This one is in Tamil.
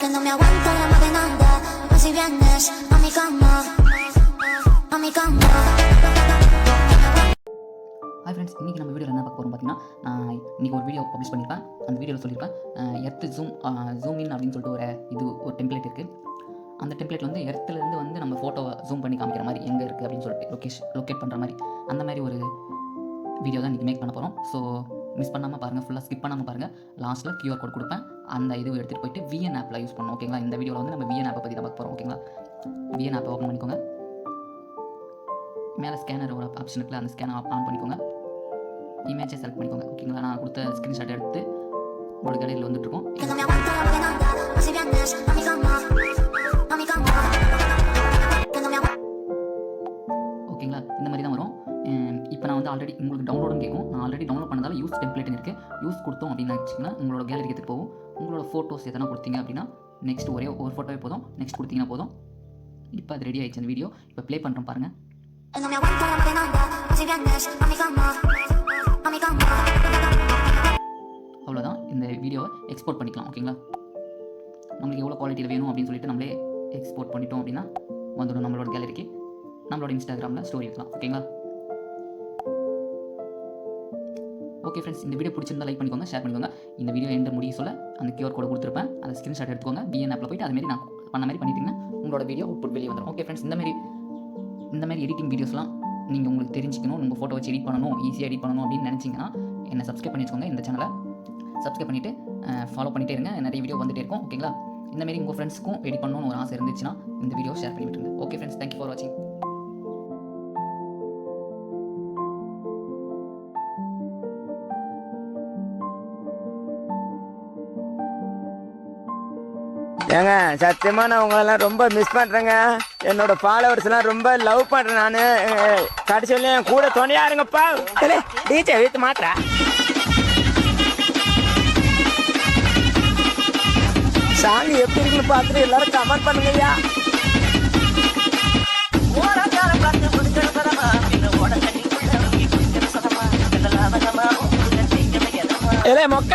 Que no me aguanto la más de nada. Pues si vienes a mi cama, a mi cama. Hi friends, இன்றைக்கி நம்ம வீடியோவில் என்ன பார்க்க போகிறோம் பார்த்தீங்கன்னா, நான் இன்றைக்கி ஒரு வீடியோ பப்ளிஷ் பண்ணியிருப்பேன். அந்த வீடியோவில் சொல்லியிருப்பேன் எர்த்து ஜூம் இன் அப்படின்னு சொல்லிட்டு ஒரு டெம்ப்ளேட் இருக்குது. அந்த டெம்ப்ளேட்டில் வந்து எர்த்துலேருந்து வந்து நம்ம ஃபோட்டோவை ஜூம் பண்ணி காமிக்கிற மாதிரி எங்கே இருக்குது அப்படின்னு சொல்லிட்டு லொக்கேட் பண்ணுற மாதிரி அந்த மாதிரி ஒரு வீடியோ தான் இன்றைக்கி மேக் பண்ண போகிறோம். ஸோ மிஸ் பண்ணாமல் பாருங்கள், ஃபுல்லாக ஸ்கிப் பண்ணாமல் பாருங்கள். லாஸ்ட்டில் QR கோட் கொடுப்பேன். அந்த இது எடுத்துகிட்டு போயிட்டு VN ஆப்பில் யூஸ் பண்ணணும். ஓகேங்களா? இந்த வீடியோவில் வந்து நம்ம VN ஆப்பை பற்றி தான் பார்க்க போகிறோம். ஓகேங்களா? VN ஆப்பை ஓப்பன் பண்ணிக்கோங்க. மேலே ஸ்கேனர் ஒரு ஆப்ஷன் இருக்குல்ல, அந்த ஸ்கேனர் ஆன் பண்ணிக்கோங்க. இமேஜை செலக்ட் பண்ணிக்கோங்க. ஓகேங்களா? நான் கொடுத்த ஸ்க்ரீன்ஷாட் எடுத்து ஒரு கடையில் வந்துட்டுருக்கோம். ஓகேங்களா? இந்த மாதிரி தான் வரும். இப்போ நான் வந்து ஆல்ரெடி உங்களுக்கு டவுன்லோடும் கேட்கும். நான் ஆல்ரெடி டவுன்லோட் பண்ணதால் யூஸ் டெம்ப்ளேட்னு இருக்குது. யூஸ் கொடுத்தோம் அப்படின்னு வச்சிங்கன்னா உங்களோட கேலரிக்கு எடுத்துகிட்டு போகும். உங்களோட ஃபோட்டோஸ் எதனா கொடுத்தீங்க அப்படின்னா நெக்ஸ்ட் ஒரே ஒரு ஃபோட்டோவே போதும். நெக்ஸ்ட் கொடுத்தீங்கன்னா போதும். இப்போ அது ரெடி ஆகிடுச்சு. அந்த வீடியோ இப்போ ப்ளே பண்ணுறோம் பாருங்கள். அவ்வளோதான். இந்த வீடியோவை எக்ஸ்போர்ட் பண்ணிக்கலாம். ஓகேங்களா? நம்மளுக்கு எவ்வளோ குவாலிட்டியில் வேணும் அப்படின்னு சொல்லிட்டு நம்மளே எக்ஸ்போர்ட் பண்ணிட்டோம் அப்படின்னா வந்துடும் நம்மளோட கேலரிக்கு. நம்மளோட இன்ஸ்டாகிராமில் ஸ்டோரி வைக்கலாம். ஓகேங்களா? ஓகே ஃப்ரெண்ட்ஸ், இந்த வீடியோ பிடிச்சிருந்தா லைக் பண்ணிக்கோங்க, ஷேர் பண்ணிக்கோங்க. இந்த வீடியோ எந்த முடிய சொல்ல அந்த QR கோட் கொடுத்துருப்பேன். அதை ஸ்க்ரீன்ஷாட் எடுத்துக்கோங்க. VN ஆப்பில் போய்ட்டு அதுமாரி நான் பண்ண மாதிரி பண்ணிட்டீங்கன்னா உங்களோட வீடியோ அவுட்புட் வெளியே வந்துடும். ஓகே ஃப்ரெண்ட்ஸ், இந்த மாதிரி எடிட்டிங் வீடியோஸ்லாம் நீங்கள் உங்களுக்கு தெரிஞ்சிக்கணும், உங்கள் ஃபோட்டோ வச்சு எடிட் பண்ணணும், ஈஸியாக எடிட் பண்ணணும் அப்படின்னு நினச்சிங்கன்னா என்னை சப்ஸ்கிரைப் பண்ணி வச்சுக்கோங்க. இந்த சேனலை சப்ஸ்கிரைப் பண்ணிவிட்டு ஃபாலோ பண்ணிகிட்டே இருங்க. நிறைய வீடியோ வந்துகிட்டே இருக்கும். ஓகேங்களா? இந்தமாரி உங்கள் ஃப்ரெண்ட்ஸுக்கும் எடிட் பண்ணணும்னு ஒரு ஆசை இருந்துச்சுன்னா இந்த வீடியோ ஷேர் பண்ணி விட்டுருங்க. ஓகே ஃப்ரெண்ட்ஸ், தேங்க்யூ ஃபார் வாட்சிங். ஏங்க, சத்தியமா நான் உங்களெல்லாம் ரொம்ப மிஸ் பண்றேங்க. என்னோட ஃபாலோவர்ஸ் எல்லாம் ரொம்ப லவ் பண்றேன் நானு. கடைசியில என் கூட துணையா இருங்கப்பா. டீச்சர் வீட்டு மாத்திரா சாமி எப்படி இருக்குன்னு பார்த்துட்டு எல்லாரும் கமெண்ட் பண்ணுங்கய்யா. மொக்க